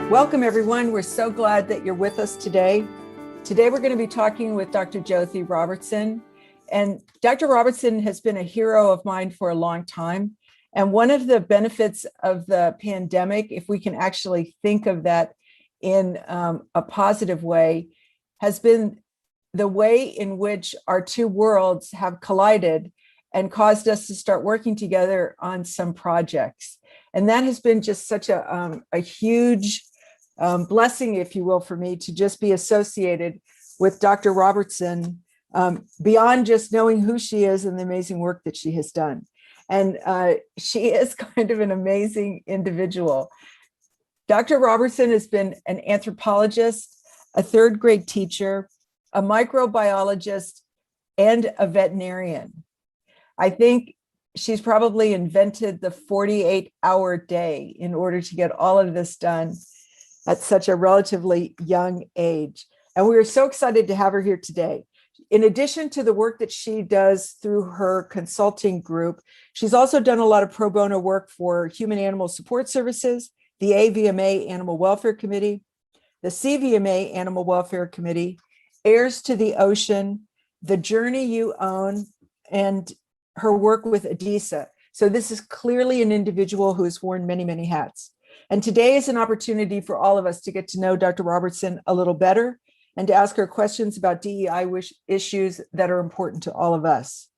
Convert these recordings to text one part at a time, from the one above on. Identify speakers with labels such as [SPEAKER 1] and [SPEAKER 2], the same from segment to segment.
[SPEAKER 1] Welcome, everyone. We're so glad that you're with us today. Today, we're going to be talking with Dr. Jyothi Robertson. And Dr. Robertson has been a hero of mine for a long time. And one of the benefits of the pandemic, if we can actually think of that in a positive way, has been the way in which our two worlds have collided and caused us to start working together on some projects. And that has been just such a huge blessing, if you will, for me to just be associated with Dr. Robertson beyond just knowing who she is and the amazing work that she has done. And she is kind of an amazing individual. Dr. Robertson has been an anthropologist, a third grade teacher, a microbiologist, and a veterinarian. I think she's probably invented the 48-hour day in order to get all of this done at such a relatively young age. And we are so excited to have her here today. In addition to the work that she does through her consulting group, she's also done a lot of pro bono work for Human Animal Support Services, the AVMA Animal Welfare Committee, the CVMA Animal Welfare Committee, Heirs to the Ocean, The Journey You Own, and her work with ADISA. So this is clearly an individual who has worn many, many hats. And today is an opportunity for all of us to get to know Dr. Robertson a little better and to ask her questions about DEI issues that are important to all of us.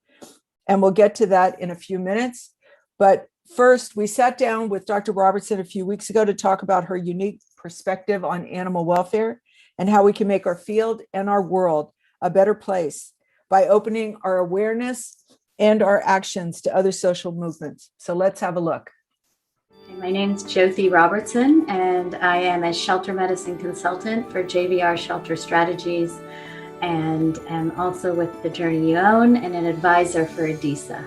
[SPEAKER 1] And we'll get to that in a few minutes. But first, we sat down with Dr. Robertson a few weeks ago to talk about her unique perspective on animal welfare and how we can make our field and our world a better place by opening our awareness and our actions to other social movements. So let's have a look.
[SPEAKER 2] My name is Jyothi Robertson, and I am a shelter medicine consultant for JVR Shelter Strategies, and am also with The Journey You Own and an advisor for ADISA.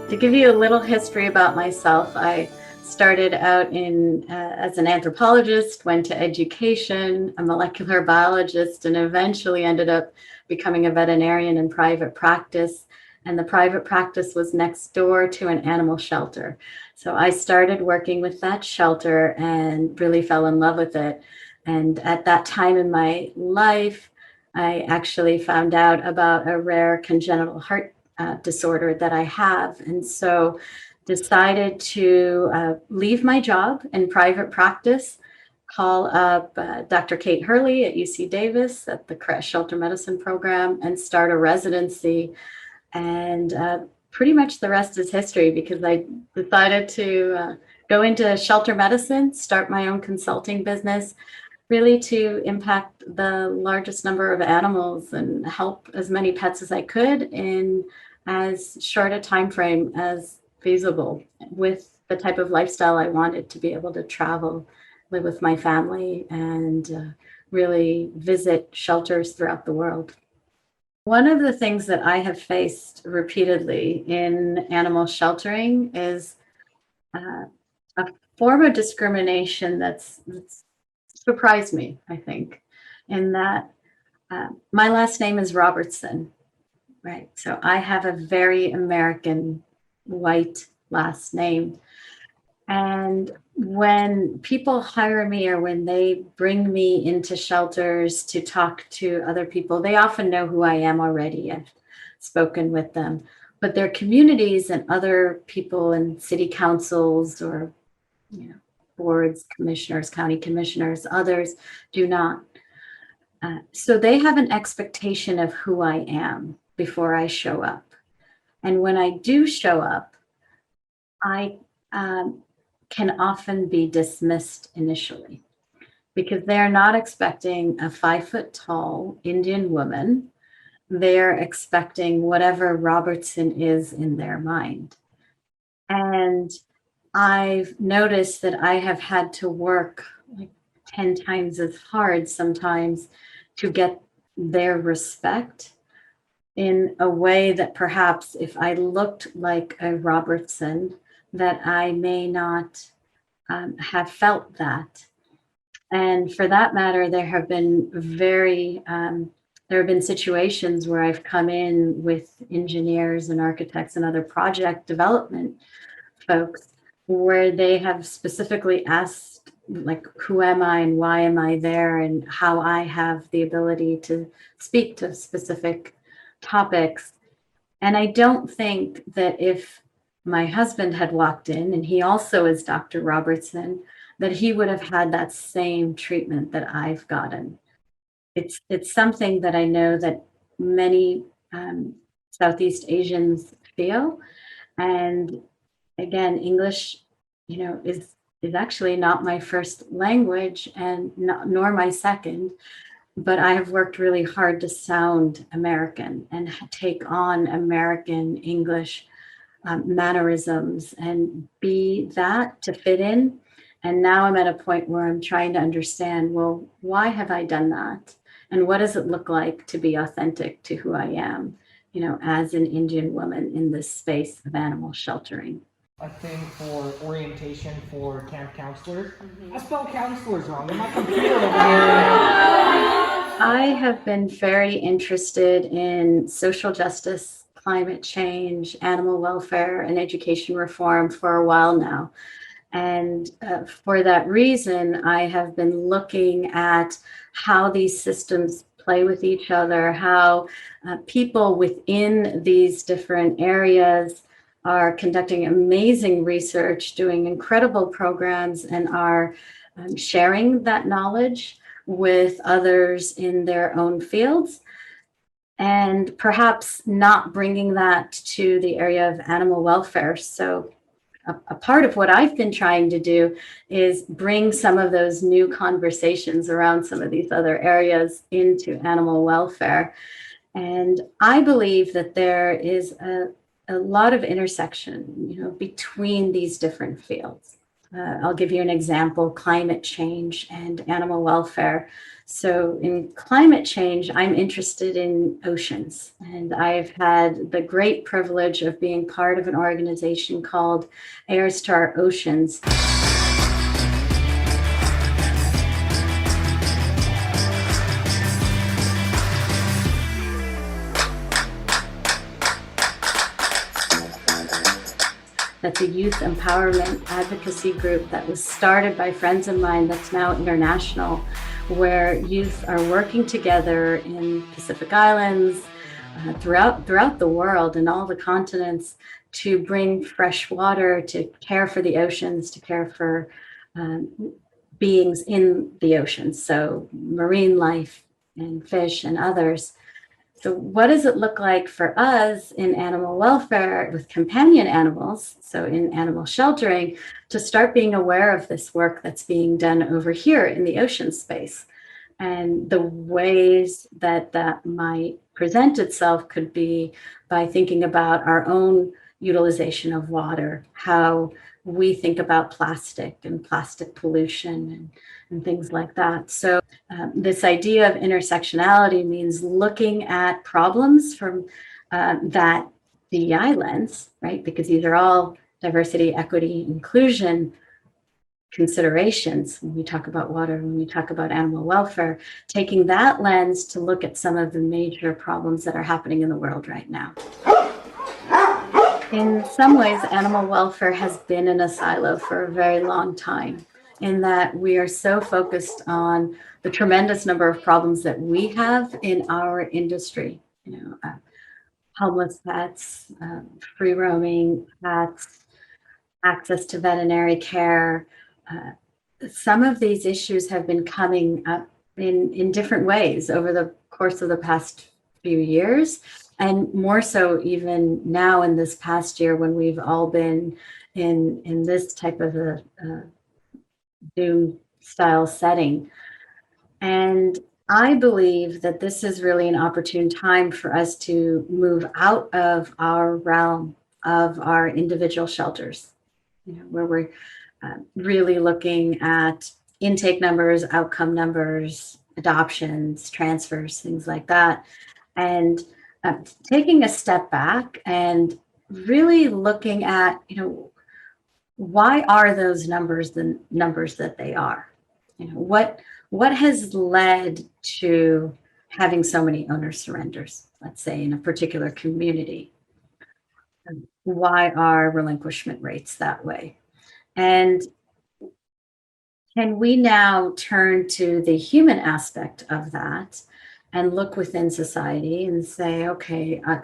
[SPEAKER 2] To give you a little history about myself, I started out as an anthropologist, went to education, a molecular biologist, and eventually ended up becoming a veterinarian in private practice. And the private practice was next door to an animal shelter. So I started working with that shelter and really fell in love with it. And at that time in my life, I actually found out about a rare congenital heart disorder that I have. And so decided to leave my job in private practice, call up Dr. Kate Hurley at UC Davis at the Crash Shelter Medicine program and start a residency. And pretty much the rest is history, because I decided to go into shelter medicine, start my own consulting business, really to impact the largest number of animals and help as many pets as I could in as short a time frame as feasible with the type of lifestyle I wanted, to be able to travel, live with my family, and really visit shelters throughout the world. One of the things that I have faced repeatedly in animal sheltering is a form of discrimination that's surprised me, I think, in that my last name is Robertson, right? So I have a very American white last name. And when people hire me or when they bring me into shelters to talk to other people, they often know who I am already. I've spoken with them, but their communities and other people in city councils or boards, commissioners, county commissioners, others do not. So they have an expectation of who I am before I show up. And when I do show up, I can often be dismissed initially because they're not expecting a 5-foot-tall Indian woman. They're expecting whatever Robertson is in their mind. And I've noticed that I have had to work like 10 times as hard sometimes to get their respect in a way that perhaps if I looked like a Robertson, that I may not have felt that. And for that matter, there have been very there have been situations where I've come in with engineers and architects and other project development folks where they have specifically asked, like, who am I and why am I there, and how I have the ability to speak to specific topics. And I don't think that if my husband had walked in, and he also is Dr. Robertson, that he would have had that same treatment that I've gotten. It's something that I know that many Southeast Asians feel. And again, English, is actually not my first language, and nor my second, but I have worked really hard to sound American and take on American English mannerisms and be that to fit in. And now I'm at a point where I'm trying to understand, well, why have I done that? And what does it look like to be authentic to who I am, as an Indian woman in this space of animal sheltering?
[SPEAKER 3] A thing for orientation for camp counselors. I spelled counselors wrong in my computer over here.
[SPEAKER 2] I have been very interested in social justice, climate change, animal welfare, and education reform for a while now. And for that reason, I have been looking at how these systems play with each other, how people within these different areas are conducting amazing research, doing incredible programs, and are sharing that knowledge with others in their own fields, and perhaps not bringing that to the area of animal welfare. So a part of what I've been trying to do is bring some of those new conversations around some of these other areas into animal welfare. And I believe that there is a lot of intersection, between these different fields. I'll give you an example: climate change and animal welfare. So in climate change, I'm interested in oceans, and I've had the great privilege of being part of an organization called Heirs to Our Oceans. That's a youth empowerment advocacy group that was started by friends of mine that's now international, where youth are working together in Pacific Islands, throughout the world and all the continents, to bring fresh water, to care for the oceans, to care for beings in the oceans, so marine life and fish and others. So what does it look like for us in animal welfare with companion animals, so in animal sheltering, to start being aware of this work that's being done over here in the ocean space? And the ways that that might present itself could be by thinking about our own utilization of water, how we think about plastic and plastic pollution and things like that. So this idea of intersectionality means looking at problems from that DEI lens, right? Because these are all diversity, equity, inclusion considerations when we talk about water, when we talk about animal welfare, taking that lens to look at some of the major problems that are happening in the world right now. In some ways, animal welfare has been in a silo for a very long time, in that we are so focused on the tremendous number of problems that we have in our industry. Homeless pets, free roaming pets, access to veterinary care. Some of these issues have been coming up in different ways over the course of the past few years, and more so even now in this past year, when we've all been in this type of a Zoom style setting. And I believe that this is really an opportune time for us to move out of our realm of our individual shelters, where we're really looking at intake numbers, outcome numbers, adoptions, transfers, things like that. And taking a step back and really looking at, why are those numbers the numbers that they are? What has led to having so many owner surrenders, let's say in a particular community. Why are relinquishment rates that way? And can we now turn to the human aspect of that and look within society and say, okay, are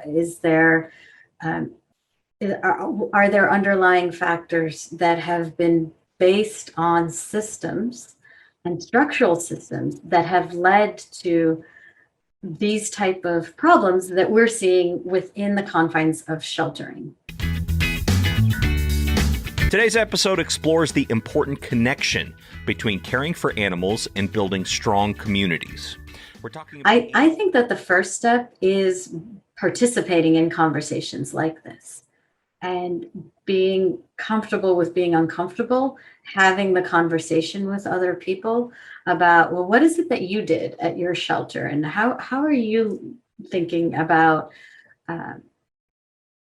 [SPEAKER 2] there underlying factors that have been based on systems and structural systems that have led to these type of problems that we're seeing within the confines of sheltering?
[SPEAKER 4] Today's episode explores the important connection between caring for animals and building strong communities. We're talking about
[SPEAKER 2] I think that the first step is participating in conversations like this and being comfortable with being uncomfortable, having the conversation with other people about, well, what is it that you did at your shelter, and how are you thinking about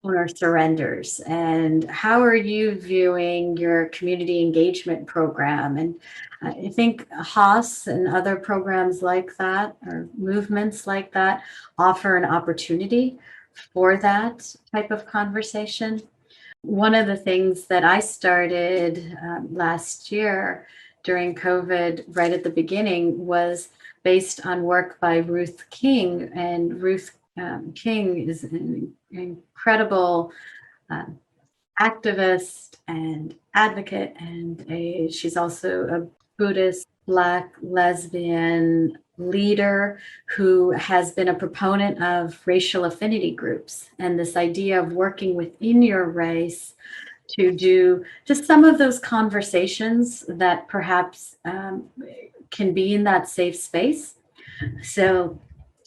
[SPEAKER 2] owner surrenders, and how are you viewing your community engagement program? And I think Haas and other programs like that, or movements like that, offer an opportunity for that type of conversation. One of the things that I started last year during COVID, right at the beginning, was based on work by Ruth King. And Ruth King is an incredible activist and advocate, and she's also a Buddhist Black lesbian leader who has been a proponent of racial affinity groups and this idea of working within your race to do just some of those conversations that perhaps can be in that safe space. So,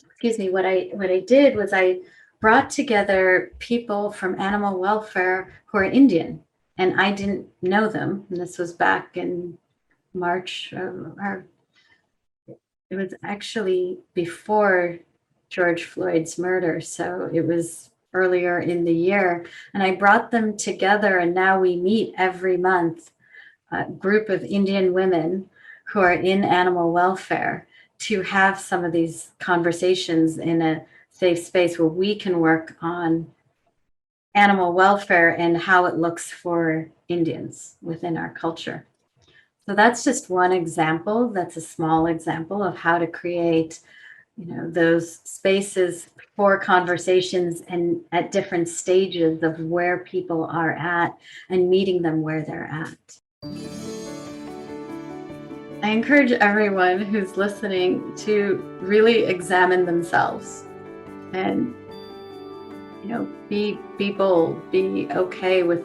[SPEAKER 2] excuse me, what I did was I brought together people from animal welfare who are Indian, and I didn't know them. And this was back in March, or it was actually before George Floyd's murder. So it was earlier in the year. And I brought them together, and now we meet every month, a group of Indian women who are in animal welfare, to have some of these conversations in a safe space where we can work on animal welfare and how it looks for Indians within our culture. So that's just one example. That's a small example of how to create, those spaces for conversations and at different stages of where people are at and meeting them where they're at. I encourage everyone who's listening to really examine themselves and, be bold, be okay with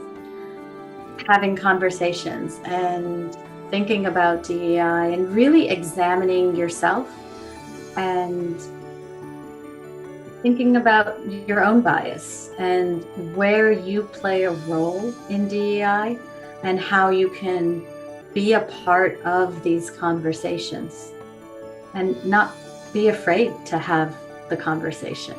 [SPEAKER 2] having conversations and thinking about DEI and really examining yourself and thinking about your own bias and where you play a role in DEI and how you can be a part of these conversations and not be afraid to have the conversation.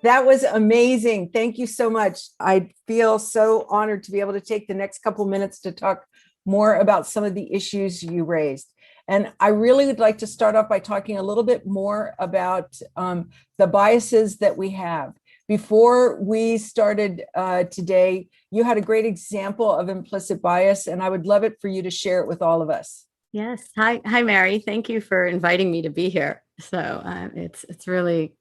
[SPEAKER 1] That was amazing. Thank you so much. I feel so honored to be able to take the next couple minutes to talk more about some of the issues you raised. And I really would like to start off by talking a little bit more about the biases that we have. Before we started today, you had a great example of implicit bias, and I would love it for you to share it with all of us.
[SPEAKER 2] Yes. Hi, Mary. Thank you for inviting me to be here. So it's really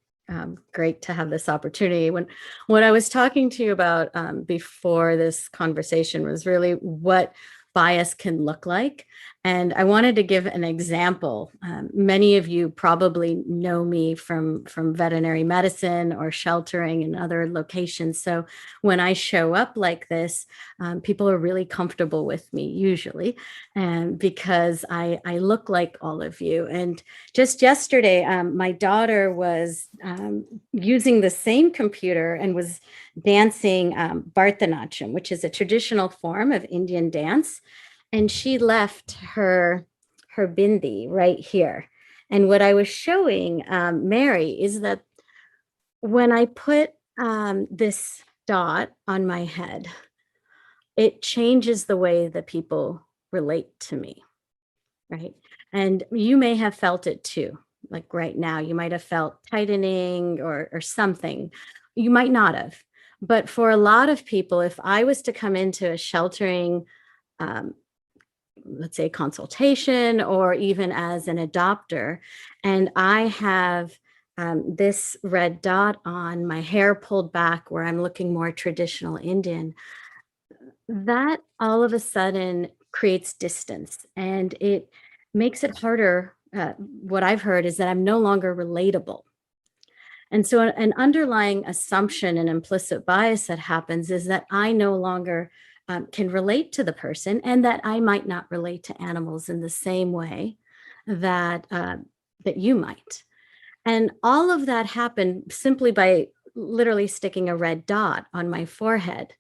[SPEAKER 2] great to have this opportunity. What I was talking to you about before this conversation was really what bias can look like. And I wanted to give an example. Many of you probably know me from veterinary medicine or sheltering and other locations. So when I show up like this, people are really comfortable with me usually, and because I look like all of you. And just yesterday, my daughter was using the same computer and was dancing Bharatanatyam, which is a traditional form of Indian dance. And she left her bindi right here. And what I was showing Mary is that when I put this dot on my head, it changes the way that people relate to me, right? And you may have felt it too. Like right now, you might have felt tightening or something. You might not have. But for a lot of people, if I was to come into a sheltering, um, let's say consultation, or even as an adopter, and I have this red dot on my hair pulled back where I'm looking more traditional Indian, that all of a sudden creates distance and it makes it harder. What I've heard is that I'm no longer relatable. And so, an underlying assumption and implicit bias that happens is that I no longer can relate to the person, and that I might not relate to animals in the same way that that you might. And all of that happened simply by literally sticking a red dot on my forehead.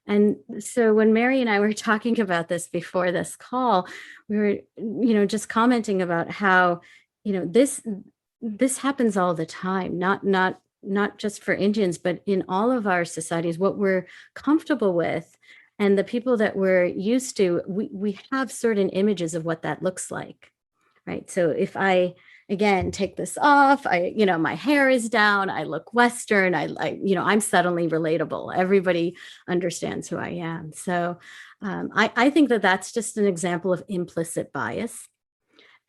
[SPEAKER 2] And so when Mary and I were talking about this before this call, we were, just commenting about how, this happens all the time, not just for Indians, but in all of our societies, what we're comfortable with and the people that we're used to, we have certain images of what that looks like, right? So if I again take this off, my hair is down, I look Western, I'm suddenly relatable, everybody understands who I am. So I think that that's just an example of implicit bias.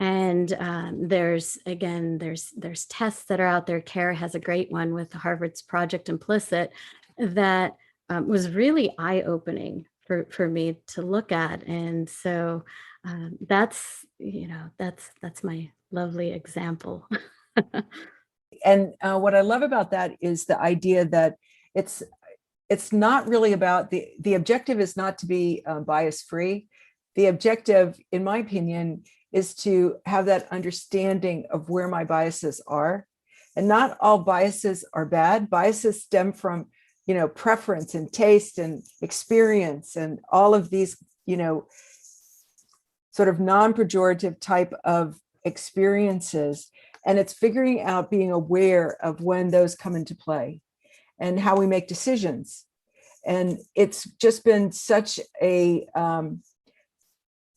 [SPEAKER 2] And there's tests that are out there. Kara has a great one with Harvard's Project Implicit that was really eye-opening for me to look at. And so that's my lovely example.
[SPEAKER 1] And what I love about that is the idea that it's not really about the objective is not to be bias free. The objective, in my opinion, is to have that understanding of where my biases are. And not all biases are bad. Biases stem from, preference and taste and experience and all of these, sort of non-pejorative type of experiences. And it's figuring out, being aware of when those come into play and how we make decisions. And it's just been such a,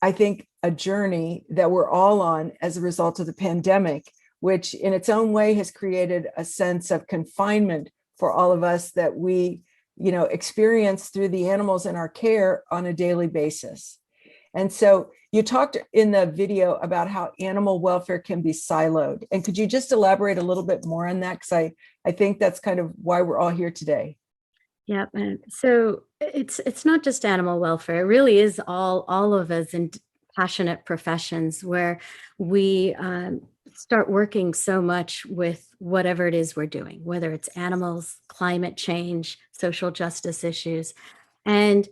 [SPEAKER 1] I think, a journey that we're all on as a result of the pandemic, which in its own way has created a sense of confinement for all of us that we, experience through the animals in our care on a daily basis. And so you talked in the video about how animal welfare can be siloed. And could you just elaborate a little bit more on that? Because I think that's kind of why we're all here today.
[SPEAKER 2] Yeah, and so it's not just animal welfare. It really is all of us in passionate professions where we start working so much with whatever it is we're doing, whether it's animals, climate change, social justice issues. And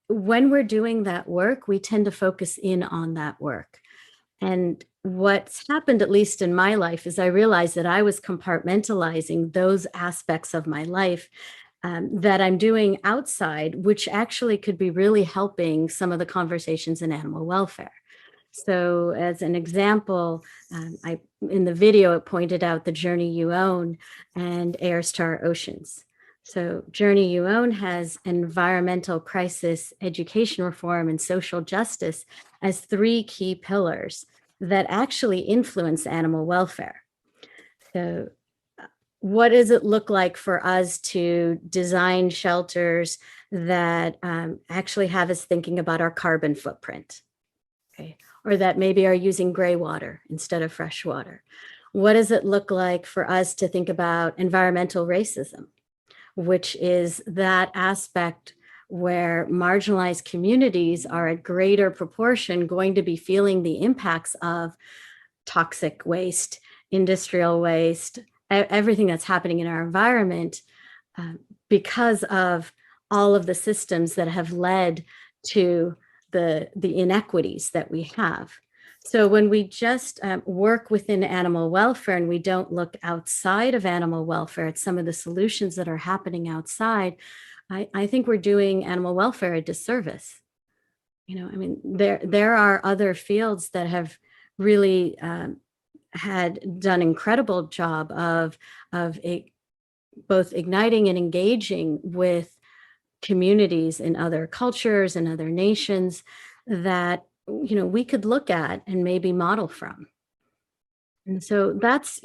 [SPEAKER 2] when we're doing that work, we tend to focus in on that work. And what's happened, at least in my life, is I realized that I was compartmentalizing those aspects of my life that I'm doing outside, which actually could be really helping some of the conversations in animal welfare. So as an example, in the video, it pointed out the Journey You Own and Heirs to Our Oceans. So Journey You Own has environmental crisis, education reform, and social justice as three key pillars that actually influence animal welfare. So what does it look like for us to design shelters that actually have us thinking about our carbon footprint? Okay. Or that maybe are using gray water instead of fresh water? What does it look like for us to think about environmental racism, which is that aspect where marginalized communities are at greater proportion going to be feeling the impacts of toxic waste, industrial waste, everything that's happening in our environment because of all of the systems that have led to the inequities that we have. So when we just work within animal welfare and we don't look outside of animal welfare at some of the solutions that are happening outside, I think we're doing animal welfare a disservice. There are other fields that have really had done an incredible job of both igniting and engaging with communities in other cultures and other nations that we could look at and maybe model from. And so that's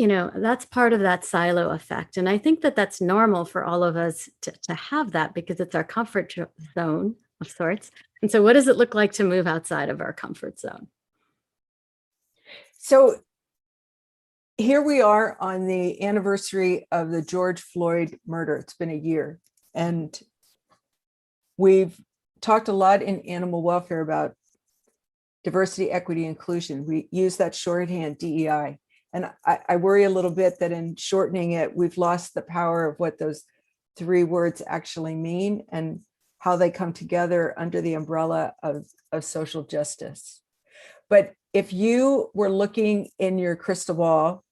[SPEAKER 2] part of that silo effect. And I think that that's normal for all of us to have that, because it's our comfort zone of sorts. And so what does it look like to move outside of our comfort zone?
[SPEAKER 1] So here we are on the anniversary of the George Floyd murder. It's been a year. And we've talked a lot in animal welfare about diversity, equity, inclusion. We use that shorthand DEI. And I worry a little bit that in shortening it, we've lost the power of what those three words actually mean and how they come together under the umbrella of social justice. But if you were looking in your crystal ball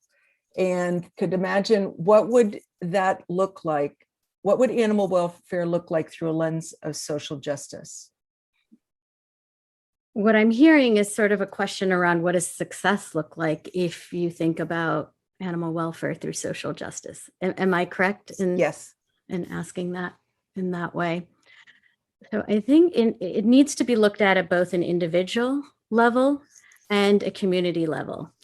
[SPEAKER 1] and could imagine, what would that look like? What would animal welfare look like through a lens of social justice?
[SPEAKER 2] What I'm hearing is sort of a question around, what does success look like if you think about animal welfare through social justice? Am I correct
[SPEAKER 1] Yes.
[SPEAKER 2] in asking that in that way? So I think it needs to be looked at both an individual level and a community level.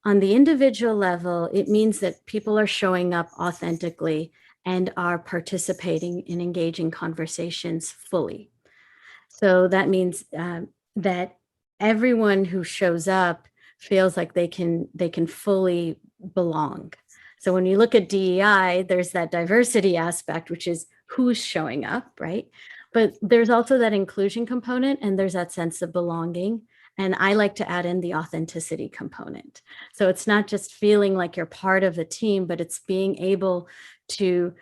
[SPEAKER 2] On the individual level, it means that people are showing up authentically and are participating in engaging conversations fully. So that means that everyone who shows up feels like they can fully belong. So when you look at DEI, there's that diversity aspect, which is who's showing up, right? But there's also that inclusion component, and there's that sense of belonging. And I like to add in the authenticity component. So it's not just feeling like you're part of the team, but it's being able to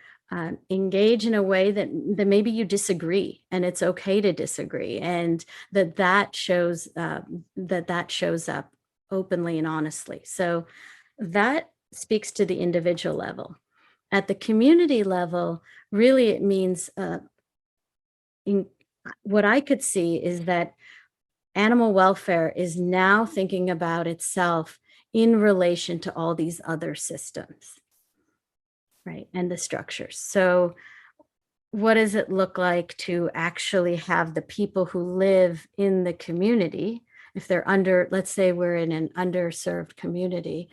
[SPEAKER 2] engage in a way that maybe you disagree, and it's okay to disagree, and that shows up openly and honestly. So that speaks to the individual level. At the community level, really it means what I could see is that animal welfare is now thinking about itself in relation to all these other systems, right? And the structures. So what does it look like to actually have the people who live in the community, if they're let's say we're in an underserved community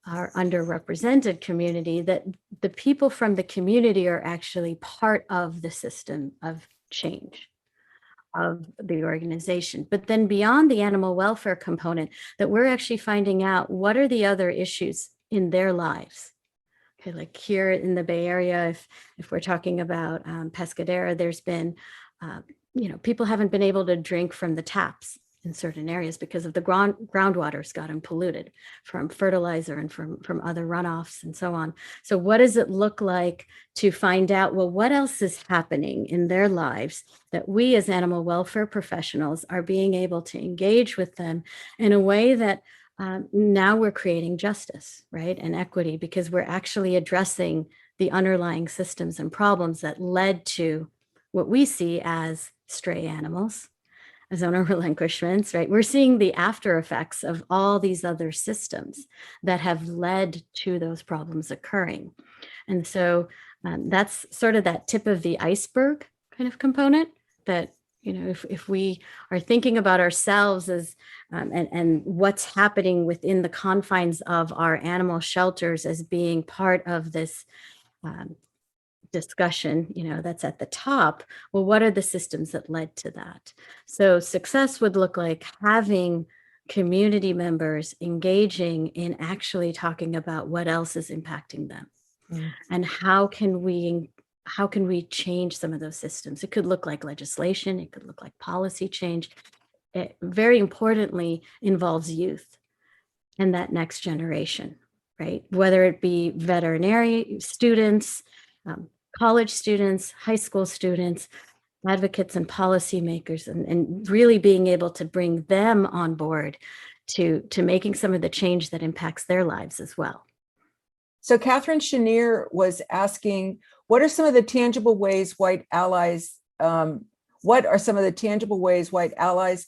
[SPEAKER 2] or underrepresented community, that the people from the community are actually part of the system of change of the organization. But then beyond the animal welfare component, that we're actually finding out what are the other issues in their lives. Okay, like here in the Bay Area, if we're talking about Pescadero, there's been, people haven't been able to drink from the taps in certain areas because of the groundwater's gotten polluted from fertilizer and from other runoffs and so on. So what does it look like to find out, well, what else is happening in their lives that we as animal welfare professionals are being able to engage with them in a way that now we're creating justice, right? And equity, because we're actually addressing the underlying systems and problems that led to what we see as stray animals, as owner relinquishments, right? We're seeing the after effects of all these other systems that have led to those problems occurring. And so that's sort of that tip of the iceberg kind of component that, if we are thinking about ourselves as and what's happening within the confines of our animal shelters as being part of this discussion, that's at the top, well, what are the systems that led to that? So success would look like having community members engaging in actually talking about what else is impacting them and how can we change some of those systems. It could look like legislation, it could look like policy change. It very importantly involves youth and that next generation, right? Whether it be veterinary students, college students, high school students, advocates and policymakers, and really being able to bring them on board to making some of the change that impacts their lives as well.
[SPEAKER 1] So Catherine Chenier was asking, what are some of the tangible ways white allies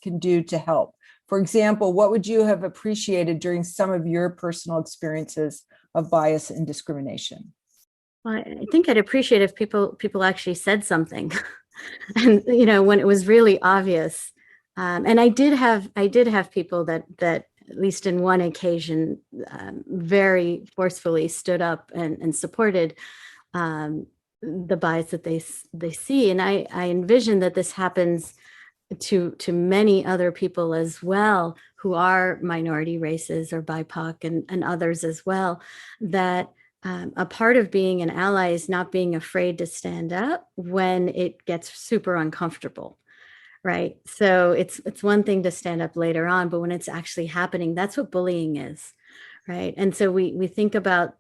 [SPEAKER 1] can do to help? For example, what would you have appreciated during some of your personal experiences of bias and discrimination?
[SPEAKER 2] Well, I think I'd appreciate if people actually said something. And, when it was really obvious And I did have people that at least in one occasion very forcefully stood up and supported the bias that they see. And I envision that this happens to many other people as well, who are minority races or BIPOC and others as well, that a part of being an ally is not being afraid to stand up when it gets super uncomfortable. Right. So it's one thing to stand up later on, but when it's actually happening, that's what bullying is. Right. And so we think about,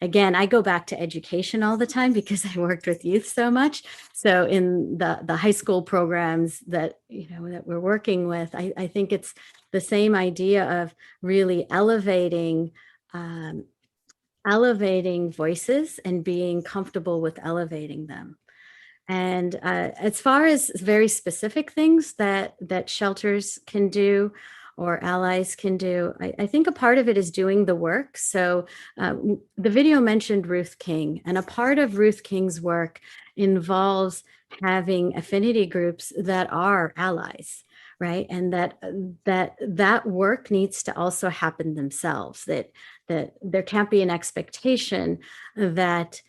[SPEAKER 2] again, I go back to education all the time because I worked with youth so much. So in the high school programs that, that we're working with, I think it's the same idea of really elevating voices and being comfortable with elevating them. And as far as very specific things that shelters can do or allies can do, I think a part of it is doing the work. So the video mentioned Ruth King, and a part of Ruth King's work involves having affinity groups that are allies, right? And that work needs to also happen themselves, that there can't be an expectation that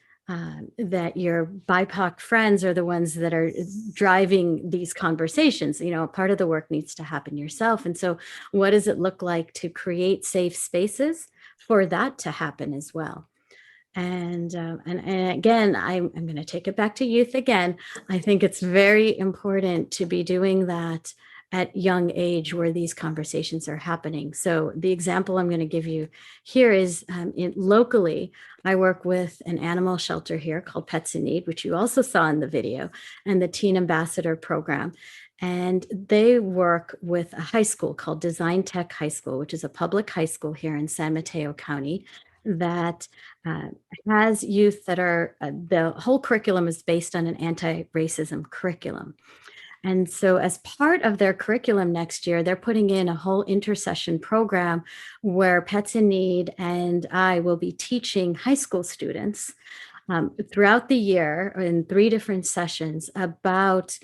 [SPEAKER 2] your BIPOC friends are the ones that are driving these conversations. Part of the work needs to happen yourself. And so what does it look like to create safe spaces for that to happen as well? And again, I'm going to take it back to youth again. I think it's very important to be doing that at young age where these conversations are happening. So the example I'm going to give you here is locally, I work with an animal shelter here called Pets in Need, which you also saw in the video, and the Teen Ambassador program. And they work with a high school called Design Tech High School, which is a public high school here in San Mateo County that has youth that are, the whole curriculum is based on an anti-racism curriculum. And so as part of their curriculum next year, they're putting in a whole intercession program where Pets in Need and I will be teaching high school students throughout the year in 3 different sessions about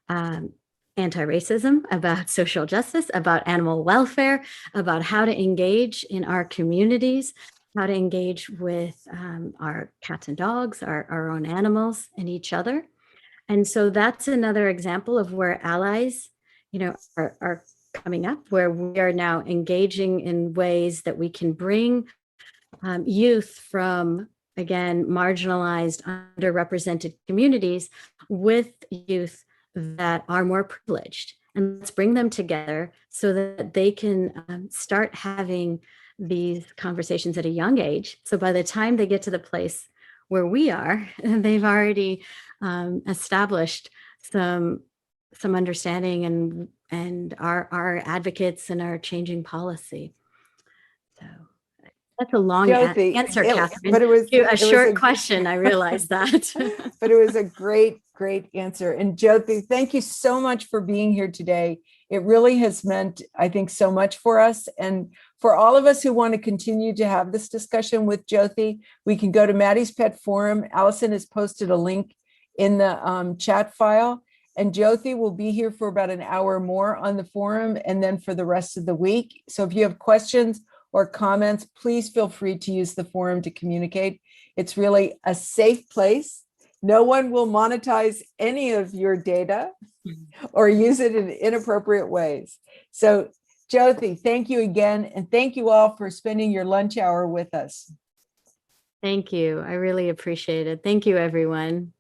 [SPEAKER 2] anti-racism, about social justice, about animal welfare, about how to engage in our communities, how to engage with our cats and dogs, our own animals and each other. And so that's another example of where allies, are coming up, where we are now engaging in ways that we can bring youth from, again, marginalized, underrepresented communities with youth that are more privileged. And let's bring them together so that they can start having these conversations at a young age. So by the time they get to the place where we are, they've already established some understanding and are advocates and are changing policy. So that's a long answer, Catherine.
[SPEAKER 1] But it was
[SPEAKER 2] a short question. I realize that.
[SPEAKER 1] But it was a great answer. And Jyothi, thank you so much for being here today. It really has meant, I think, so much for us. And for all of us who want to continue to have this discussion with Jyothi, we can go to Maddie's Pet Forum. Allison has posted a link in the chat file. And Jyothi will be here for about an hour more on the forum and then for the rest of the week. So if you have questions or comments, please feel free to use the forum to communicate. It's really a safe place. No one will monetize any of your data or use it in inappropriate ways. So Jyothi, thank you again. And thank you all for spending your lunch hour with us.
[SPEAKER 2] Thank you. I really appreciate it. Thank you, everyone.